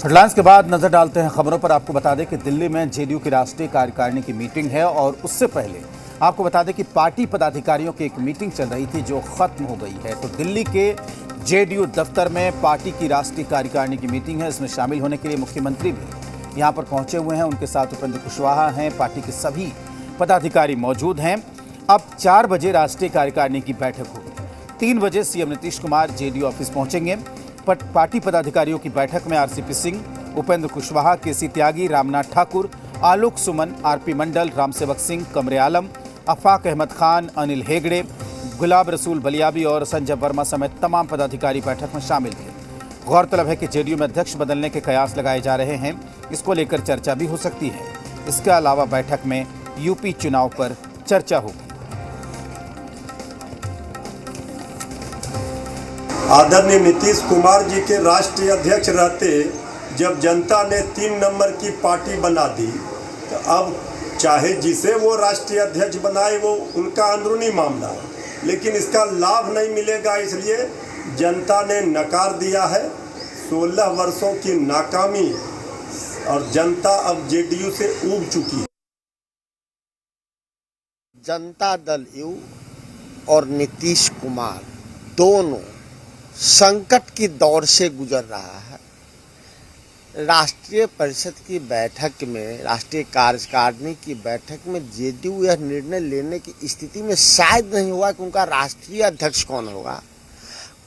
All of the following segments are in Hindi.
हेडलाइंस के बाद नजर डालते हैं खबरों पर। आपको बता दें कि दिल्ली में जेडीयू की राष्ट्रीय कार्यकारिणी की मीटिंग है और उससे पहले आपको बता दें कि पार्टी पदाधिकारियों की एक मीटिंग चल रही थी जो खत्म हो गई है। तो दिल्ली के जेडीयू दफ्तर में पार्टी की राष्ट्रीय कार्यकारिणी की मीटिंग है। इसमें शामिल होने के लिए मुख्यमंत्री भी यहां पर पहुंचे हुए हैं। उनके साथ उपेंद्र कुशवाहा हैं, पार्टी के सभी पदाधिकारी मौजूद हैं। अब 4 बजे राष्ट्रीय कार्यकारिणी की बैठक होगी। 3 बजे CM Nitish Kumar JDU office पहुंचेंगे। पार्टी पदाधिकारियों की बैठक में आरसीपी सिंह, उपेंद्र कुशवाहा, केसी त्यागी, रामनाथ ठाकुर, आलोक सुमन, आरपी मंडल, रामसेवक सिंह, कमरे आलम, अफाक अहमद खान, अनिल हेगड़े, गुलाब रसूल बलियाबी और संजय वर्मा समेत तमाम पदाधिकारी बैठक में शामिल थे। गौरतलब है कि जेडीयू में अध्यक्ष बदलने के कयास लगाए जा रहे हैं। इसको लेकर चर्चा भी हो सकती है। इसके अलावा बैठक में यूपी चुनाव पर चर्चा होगी। आदरणीय नीतीश कुमार जी के राष्ट्रीय अध्यक्ष रहते जब जनता ने 3 नंबर की पार्टी बना दी, तो अब चाहे जिसे वो राष्ट्रीय अध्यक्ष बनाए वो उनका अंदरूनी मामला है, लेकिन इसका लाभ नहीं मिलेगा। इसलिए जनता ने नकार दिया है। 16 वर्षों की नाकामी और जनता अब जेडीयू से ऊब चुकी है। जनता दल यू और नीतीश कुमार दोनों संकट की दौर से गुजर रहा है। राष्ट्रीय परिषद की बैठक में, राष्ट्रीय कार्यकारिणी की बैठक में जेडीयू यह निर्णय लेने की स्थिति में शायद नहीं हुआ कि उनका राष्ट्रीय अध्यक्ष कौन होगा।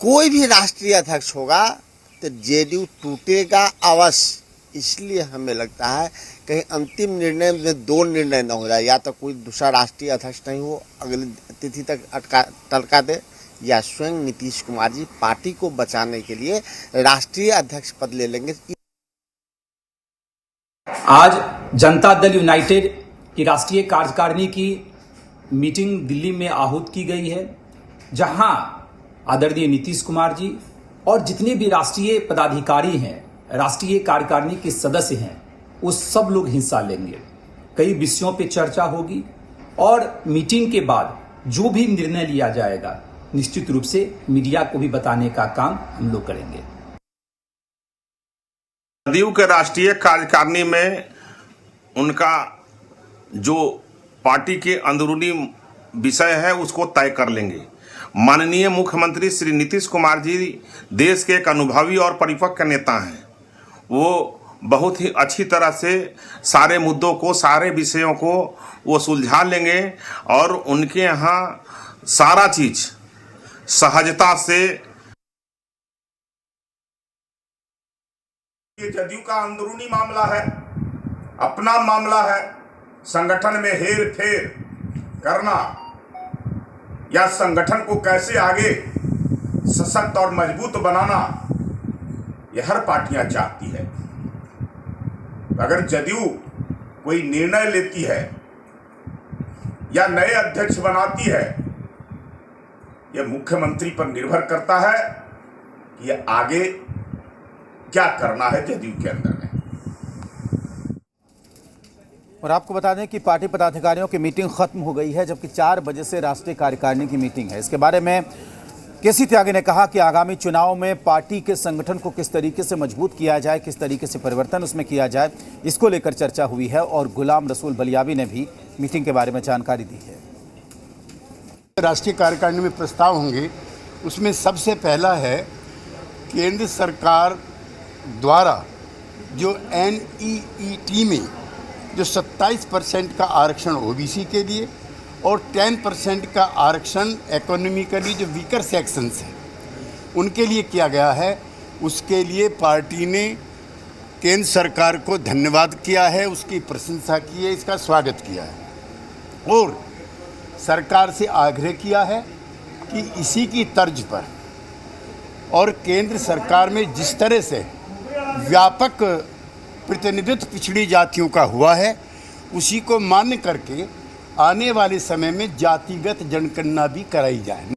कोई भी राष्ट्रीय अध्यक्ष होगा तो जेडीयू टूटेगा अवश्य। इसलिए हमें लगता है कहीं अंतिम निर्णय में 2 निर्णय न हो जाए, या तो कोई दूसरा राष्ट्रीय अध्यक्ष नहीं हो, अगली तिथि तक टलका दे, या स्वयं नीतीश कुमार जी पार्टी को बचाने के लिए राष्ट्रीय अध्यक्ष पद ले लेंगे। आज जनता दल यूनाइटेड की राष्ट्रीय कार्यकारिणी की मीटिंग दिल्ली में आहूत की गई है, जहां आदरणीय नीतीश कुमार जी और जितने भी राष्ट्रीय पदाधिकारी हैं, राष्ट्रीय कार्यकारिणी के सदस्य हैं, वो सब लोग हिस्सा लेंगे। कई विषयों पे चर्चा होगी और मीटिंग के बाद जो भी निर्णय लिया जाएगा निश्चित रूप से मीडिया को भी बताने का काम हम लोग करेंगे। जदयू के राष्ट्रीय कार्यकारिणी में उनका जो पार्टी के अंदरूनी विषय है उसको तय कर लेंगे। माननीय मुख्यमंत्री श्री नीतीश कुमार जी देश के एक अनुभवी और परिपक्व नेता हैं। वो बहुत ही अच्छी तरह से सारे मुद्दों को, सारे विषयों को वो सुलझा लेंगे और उनके यहाँ सारा चीज सहजता से। ये जदयू का अंदरूनी मामला है, अपना मामला है। संगठन में हेर फेर करना या संगठन को कैसे आगे सशक्त और मजबूत बनाना, यह हर पार्टियां चाहती है। अगर जदयू कोई निर्णय लेती है या नए अध्यक्ष बनाती है, यह मुख्यमंत्री पर निर्भर करता है कि यह आगे क्या करना है जदयू के अंदर में। और आपको बता दें कि पार्टी पदाधिकारियों की मीटिंग खत्म हो गई है, जबकि 4 बजे से राष्ट्रीय कार्यकारिणी की मीटिंग है। इसके बारे में केसी त्यागी ने कहा कि आगामी चुनाव में पार्टी के संगठन को किस तरीके से मजबूत किया जाए, किस तरीके से परिवर्तन उसमें किया जाए, इसको लेकर चर्चा हुई है। और गुलाम रसूल बलियाबी ने भी मीटिंग के बारे में जानकारी दी है। राष्ट्रीय कार्यकारिणी में प्रस्ताव होंगे, उसमें सबसे पहला है केंद्र सरकार द्वारा जो NEET में जो 27% का आरक्षण ओबीसी के लिए और 10% का आरक्षण इकोनॉमिकली जो वीकर सेक्शंस हैं उनके लिए किया गया है, उसके लिए पार्टी ने केंद्र सरकार को धन्यवाद किया है, उसकी प्रशंसा की है, इसका स्वागत किया है और सरकार से आग्रह किया है कि इसी की तर्ज पर और केंद्र सरकार में जिस तरह से व्यापक प्रतिनिधित्व पिछड़ी जातियों का हुआ है, उसी को मान्य करके आने वाले समय में जातिगत जनगणना भी कराई जाए।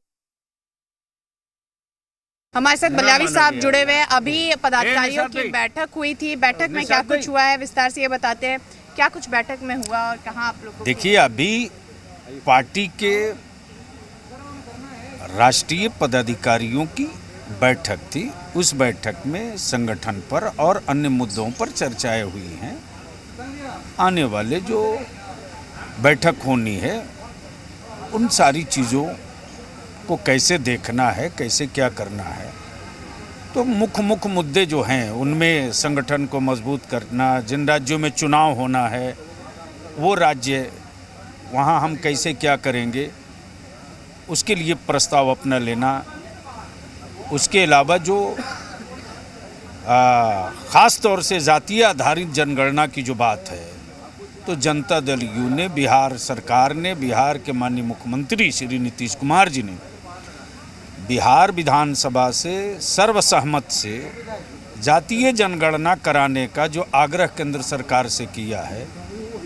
हमारे साथ बलियाबी साहब जुड़े हुए हैं। अभी पदाधिकारियों की बैठक हुई थी, बैठक में क्या कुछ हुआ है विस्तार से ये बताते हैं। क्या कुछ बैठक में हुआ और कहाँ आप लोग? देखिए, अभी पार्टी के राष्ट्रीय पदाधिकारियों की बैठक थी। उस बैठक में संगठन पर और अन्य मुद्दों पर चर्चाएं हुई हैं। आने वाले जो बैठक होनी है उन सारी चीज़ों को कैसे देखना है, कैसे क्या करना है, तो मुख्य मुद्दे जो हैं उनमें संगठन को मजबूत करना, जिन राज्यों में चुनाव होना है वो राज्य वहाँ हम कैसे क्या करेंगे उसके लिए प्रस्ताव अपना लेना। उसके अलावा जो ख़ास तौर से जातीय आधारित जनगणना की जो बात है, तो जनता दल यू ने, बिहार सरकार ने, बिहार के माननीय मुख्यमंत्री श्री नीतीश कुमार जी ने बिहार विधानसभा से सर्वसहमत से जातीय जनगणना कराने का जो आग्रह केंद्र सरकार से किया है,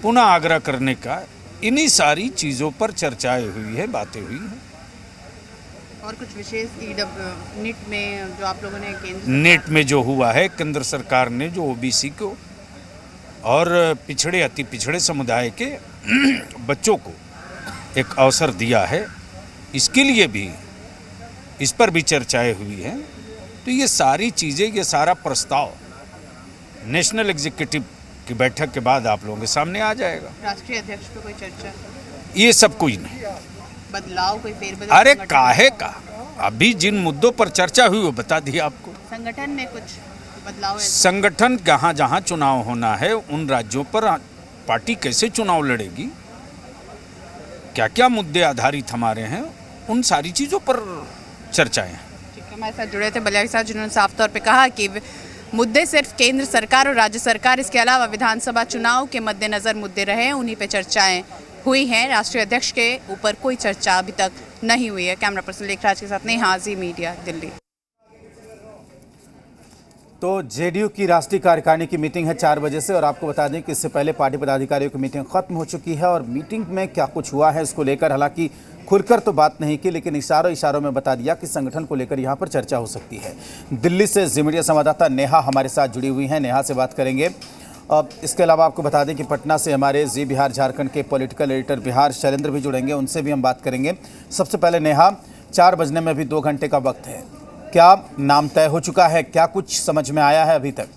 पुनः आग्रह करने का, इन्हीं सारी चीज़ों पर चर्चाएं हुई है, बातें हुई हैं। और कुछ विशेष नीट में जो आप लोगों ने नीट में जो हुआ है, केंद्र सरकार ने जो ओबीसी को और पिछड़े अति पिछड़े समुदाय के बच्चों को एक अवसर दिया है, इसके लिए भी, इस पर भी चर्चाएं हुई हैं। तो ये सारी चीज़ें, ये सारा प्रस्ताव नेशनल एग्जीक्यूटिव की बैठक के बाद आप लोगों के सामने आ जाएगा। राष्ट्रीय अध्यक्ष पे कोई चर्चा, ये सब कोई नहीं, बदलाव, कोई फेरबदल? अरे काहे का, अभी जिन मुद्दों पर चर्चा हुई वो बता दिया आपको। संगठन में कुछ बदलाव है? संगठन जहाँ जहाँ चुनाव होना है उन राज्यों पर पार्टी कैसे चुनाव लड़ेगी, क्या क्या मुद्दे आधारित हमारे हैं, उन सारी चीज़ों पर चर्चाएं हैं। ठीक है, हमारे साथ जुड़े थे बलियावी साहब, जिन्होंने साफ तौर पे कहा कि मुद्दे सिर्फ केंद्र सरकार और राज्य सरकार, इसके अलावा विधानसभा चुनाव के मद्देनजर मुद्दे रहे, उन्हीं पे चर्चाएं हुई हैं। राष्ट्रीय अध्यक्ष के ऊपर कोई चर्चा अभी तक नहीं हुई है। कैमरा पर्सन लेखराज के साथ नेहा, जी मीडिया, दिल्ली। तो जेडीयू की राष्ट्रीय कार्यकारिणी की मीटिंग है 4 बजे से, और आपको बता दें कि इससे पहले पार्टी पदाधिकारियों की मीटिंग खत्म हो चुकी है, और मीटिंग में क्या कुछ हुआ है इसको लेकर हालांकि खुलकर तो बात नहीं की, लेकिन इशारों में बता दिया कि संगठन को लेकर यहां पर चर्चा हो सकती है। दिल्ली से जी मीडिया संवाददाता नेहा हमारे साथ जुड़ी हुई हैं, नेहा से बात करेंगे। अब इसके अलावा आपको बता दें कि पटना से हमारे जी बिहार झारखंड के पॉलिटिकल एडिटर बिहार शैलेंद्र भी जुड़ेंगे, उनसे भी हम बात करेंगे। सबसे पहले नेहा, 4 बजने में अभी 2 घंटे का वक्त है, क्या नाम तय हो चुका है, क्या कुछ समझ में आया है अभी तक?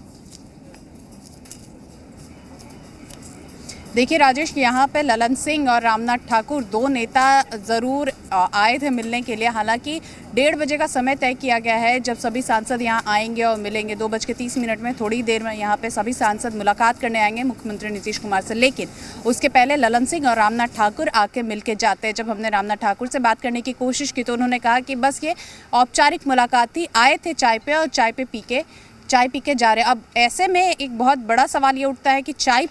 देखिए राजेश, यहाँ पे ललन सिंह और रामनाथ ठाकुर, 2 नेता ज़रूर आए थे मिलने के लिए। हालांकि 1:30 बजे का समय तय किया गया है जब सभी सांसद यहाँ आएंगे और मिलेंगे। 2:30 में, थोड़ी देर में यहाँ पे सभी सांसद मुलाकात करने आएंगे मुख्यमंत्री नीतीश कुमार से, लेकिन उसके पहले ललन सिंह और रामनाथ ठाकुर आके मिल के जाते हैं। जब हमने रामनाथ ठाकुर से बात करने की कोशिश की तो उन्होंने कहा कि बस ये औपचारिक मुलाकात थी, आए थे चाय पे और चाय पी के जा रहे। अब ऐसे में एक बहुत बड़ा सवाल ये उठता है कि चाय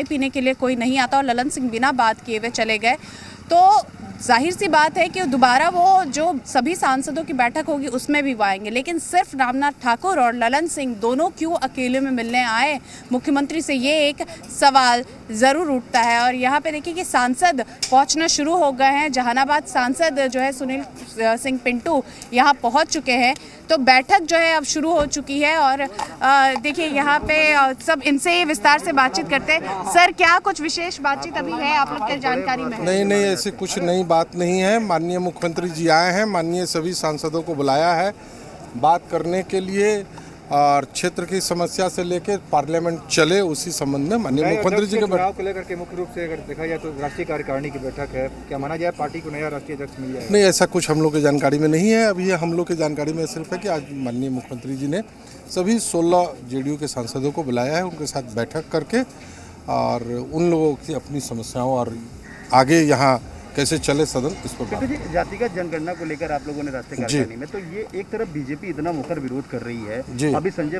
पीने के लिए कोई नहीं आता, और ललन सिंह बिना बात किए हुए चले गए। तो जाहिर सी बात है कि दोबारा वो जो सभी सांसदों की बैठक होगी उसमें भी वो आएंगे, लेकिन सिर्फ रामनाथ ठाकुर और ललन सिंह दोनों क्यों अकेले में मिलने आए मुख्यमंत्री से, ये एक सवाल ज़रूर उठता है। और यहाँ पे देखिए कि सांसद पहुँचना शुरू हो गए हैं। जहानाबाद सांसद जो है सुनील सिंह पिंटू यहाँ पहुँच चुके हैं, तो बैठक जो है अब शुरू हो चुकी है। और देखिए यहाँ पे सब इनसे विस्तार से बातचीत करते हैं। सर, क्या कुछ विशेष बातचीत अभी है आप लोग की जानकारी में? नहीं, ऐसे कुछ नई बात नहीं है। माननीय मुख्यमंत्री जी आए हैं, माननीय सभी सांसदों को बुलाया है बात करने के लिए, और क्षेत्र की समस्या से लेकर पार्लियामेंट चले उसी संबंध में माननीय मुख्यमंत्री जी के चुनाव को लेकर के मुख्य रूप से अगर देखा जाए तो राष्ट्रीय कार्यकारिणी की बैठक है, क्या माना जाए पार्टी को नया राष्ट्रीय अध्यक्ष मिल जाएगा? नहीं, ऐसा कुछ हम लोग की जानकारी में नहीं है। अभी हम लोग की जानकारी में सिर्फ है कि आज माननीय मुख्यमंत्री जी ने सभी 16 जेडीयू के सांसदों को बुलाया है, उनके साथ बैठक करके, और उन लोगों की अपनी समस्याओं और आगे यहाँ कैसे चले सदन, इस पर जी। जातिगत जनगणना को लेकर आप लोगों ने राष्ट्रीय कार्यकारिणी में, तो ये एक तरफ बीजेपी इतना मुखर विरोध कर रही है, अभी संजय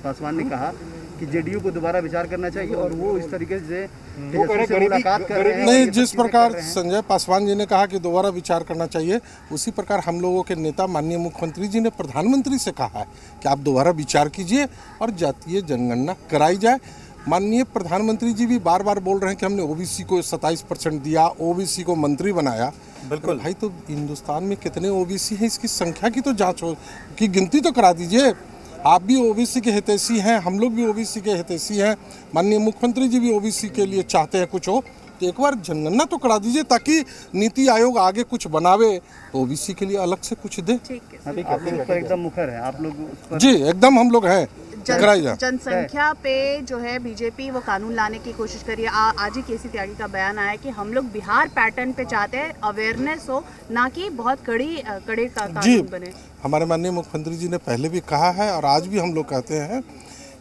पासवान ने कहा कि जेडीयू को दोबारा विचार करना चाहिए, और वो इस तरीके से मुलाकात कर रहे हैं। नहीं, जिस प्रकार संजय पासवान जी ने कहा कि दोबारा विचार करना चाहिए, उसी प्रकार हम लोगों के नेता माननीय मुख्यमंत्री जी ने प्रधानमंत्री से कहा है कि आप दोबारा विचार कीजिए और जातीय जनगणना कराई जाए। माननीय प्रधानमंत्री जी भी बार बार बोल रहे हैं कि हमने ओबीसी को 27% दिया, ओबीसी को मंत्री बनाया। बिल्कुल भाई, तो हिंदुस्तान में कितने ओबीसी हैं इसकी संख्या की तो जांच हो, की गिनती तो करा दीजिए। आप भी ओबीसी के हितैषी हैं, हम लोग भी ओबीसी के हितैषी हैं, माननीय मुख्यमंत्री जी भी ओबीसी के लिए चाहते हैं कुछ हो, तो एक बार जनगणना तो करा दीजिए ताकि नीति आयोग आगे कुछ बनावे तो ओबीसी के लिए अलग से कुछ दे। आप लोग उस पर एकदम मुखर है, आप लोग उस पर जी एकदम हम लोग हैं। जनसंख्या पे जो है बीजेपी वो कानून लाने की कोशिश करी है। आज ही केसी त्यागी का बयान आया कि हम लोग बिहार पैटर्न पे चाहते हैं, अवेयरनेस हो, ना कि बहुत कड़े कानून बने। हमारे माननीय मुख्यमंत्री जी ने पहले भी कहा है और आज भी हम लोग कहते हैं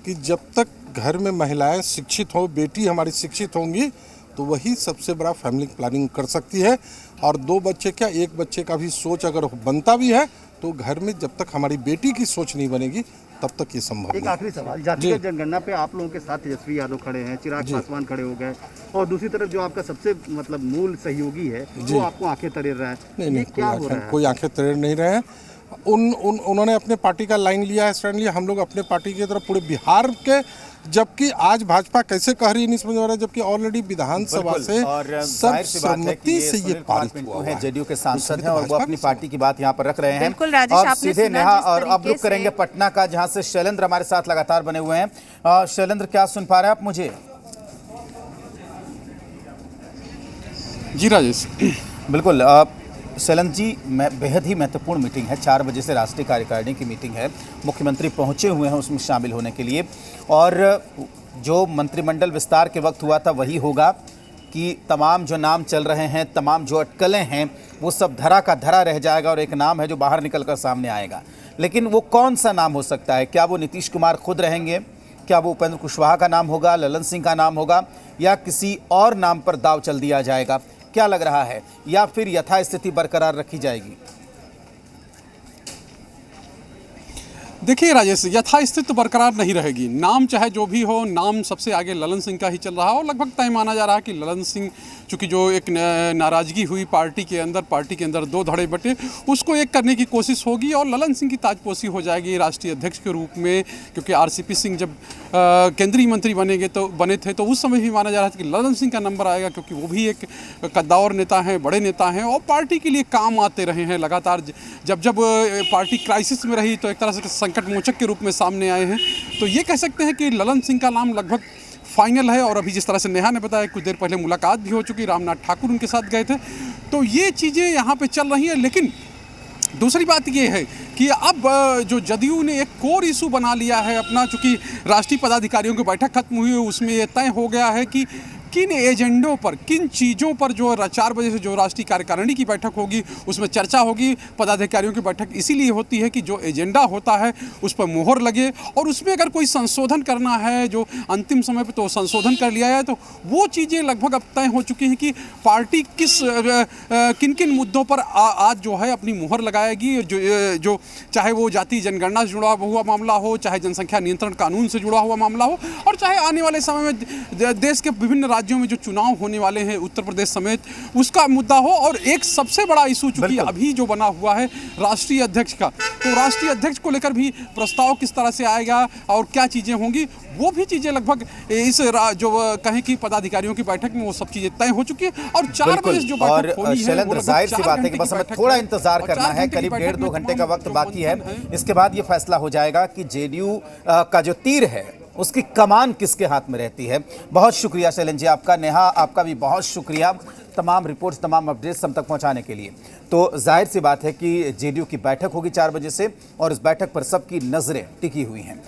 कि जब तक घर में महिलाएं शिक्षित हो, बेटी हमारी शिक्षित होंगी तो वही सबसे बड़ा फैमिली प्लानिंग कर सकती है। और 2 बच्चे क्या 1 बच्चे का भी सोच अगर बनता भी है तो घर में जब तक हमारी बेटी की सोच नहीं बनेगी तब तक ये संभव एक आखिरी सवाल, जातिगत जनगणना पे आप लोगों के साथ तेजस्वी यादव खड़े हैं, चिराग पासवान खड़े हो गए और दूसरी तरफ जो आपका सबसे मतलब मूल सहयोगी है वो आपको आंखें तरेर रहा है। नहीं क्या हो रहा है? कोई आंखें तरेर नहीं रहे हैं। उन्होंने अपने पार्टी का लाइन लिया है, स्टैंड लिया। हम लोग अपने पार्टी की तरफ पूरे बिहार के, जबकि आज भाजपा कैसे कह रही है नहीं समझ आ रहा है, जबकि ऑलरेडी विधानसभा से सर्वसम्मति से ये पारित हुआ है। जेडीयू के सांसद हैं और वो अपनी पार्टी की बात यहाँ पर रख रहे हैं। बिल्कुल राजेश, और आपने सीधे सुना नेहा जिस और अब तरीके रुक करेंगे से पटना का, जहाँ से शैलेंद्र हमारे साथ लगातार बने हुए हैं। शैलेंद्र, क्या सुन पा रहे हैं आप मुझे? जी राजेश, बिल्कुल शैलेंद्र जी, बेहद ही महत्वपूर्ण मीटिंग है। 4 बजे से राष्ट्रीय कार्यकारिणी की मीटिंग है। मुख्यमंत्री पहुंचे हुए हैं उसमें शामिल होने के लिए, और जो मंत्रिमंडल विस्तार के वक्त हुआ था वही होगा कि तमाम जो नाम चल रहे हैं, तमाम जो अटकलें हैं, वो सब धरा का धरा रह जाएगा और एक नाम है जो बाहर निकल कर सामने आएगा। लेकिन वो कौन सा नाम हो सकता है? क्या वो नीतीश कुमार खुद रहेंगे? क्या वो उपेंद्र कुशवाहा का नाम होगा, ललन सिंह का नाम होगा, या किसी और नाम पर दाव चल दिया जाएगा? क्या लग रहा है, या फिर यथास्थिति बरकरार रखी जाएगी? देखिए राजेश, यथास्थिति बरकरार नहीं रहेगी। नाम चाहे जो भी हो, नाम सबसे आगे ललन सिंह का ही चल रहा है और लगभग तय माना जा रहा है कि ललन सिंह, चूँकि जो एक नाराज़गी हुई पार्टी के अंदर 2 धड़े बटे, उसको एक करने की कोशिश होगी और ललन सिंह की ताजपोशी हो जाएगी राष्ट्रीय अध्यक्ष के रूप में। क्योंकि आरसीपी सिंह जब केंद्रीय मंत्री बने थे तो उस समय भी माना जा रहा था कि ललन सिंह का नंबर आएगा, क्योंकि वो भी एक कद्दावर नेता हैं, बड़े नेता हैं और पार्टी के लिए काम आते रहे हैं लगातार। जब पार्टी क्राइसिस में रही तो एक तरह से संकट मोचक के रूप में सामने आए हैं। तो ये कह सकते हैं कि ललन सिंह का नाम लगभग फाइनल है। और अभी जिस तरह से नेहा ने बताया, कुछ देर पहले मुलाकात भी हो चुकी, रामनाथ ठाकुर उनके साथ गए थे। तो ये चीज़ें यहाँ पे चल रही हैं। लेकिन दूसरी बात ये है कि अब जो जदयू ने एक कोर इशू बना लिया है अपना, चूँकि राष्ट्रीय पदाधिकारियों की बैठक खत्म हुई है, उसमें ये तय हो गया है कि किन एजेंडों पर, किन चीज़ों पर जो 4 बजे से जो राष्ट्रीय कार्यकारिणी की बैठक होगी उसमें चर्चा होगी। पदाधिकारियों की बैठक इसीलिए होती है कि जो एजेंडा होता है उस पर मोहर लगे और उसमें अगर कोई संशोधन करना है जो अंतिम समय पर, तो संशोधन कर लिया है। तो वो चीज़ें लगभग अब तय हो चुकी हैं कि पार्टी किन किन मुद्दों पर आज जो है अपनी मोहर लगाएगी। जो चाहे वो जाति जनगणना से जुड़ा हुआ मामला हो, चाहे जनसंख्या नियंत्रण कानून से जुड़ा हुआ मामला हो, और चाहे आने वाले समय में देश के विभिन्न राज्यों में जो चुनाव होने वाले हैं, उत्तर प्रदेश समेत, उसका मुद्दा हो। और एक सबसे बड़ा इशू चूंकि अभी जो बना हुआ है राष्ट्रीय अध्यक्ष का, तो राष्ट्रीय अध्यक्ष को लेकर भी प्रस्ताव किस तरह से आएगा और क्या चीज़ें होंगी, वो भी चीज़ें लगभग इस जो कहें कि पदाधिकारियों की बैठक में वो सब चीज़ें तय हो चुकी है। और 4 बजे जो बैठक होनी है, शैलेंद्र, जाहिर सी बात है कि बस हमें थोड़ा इंतजार करना है। करीब 1.5-2 घंटे का वक्त बाकी है। इसके बाद ये फैसला हो जाएगा कि जेडीयू का जो तीर है उसकी कमान किसके हाथ में रहती है। बहुत शुक्रिया शैलेंद्र जी आपका। नेहा, आपका भी बहुत शुक्रिया तमाम रिपोर्ट्स, तमाम अपडेट्स हम तक पहुंचाने के लिए। तो जाहिर सी बात है कि जेडीयू की बैठक होगी 4 बजे से, और इस बैठक पर सबकी नजरें टिकी हुई हैं।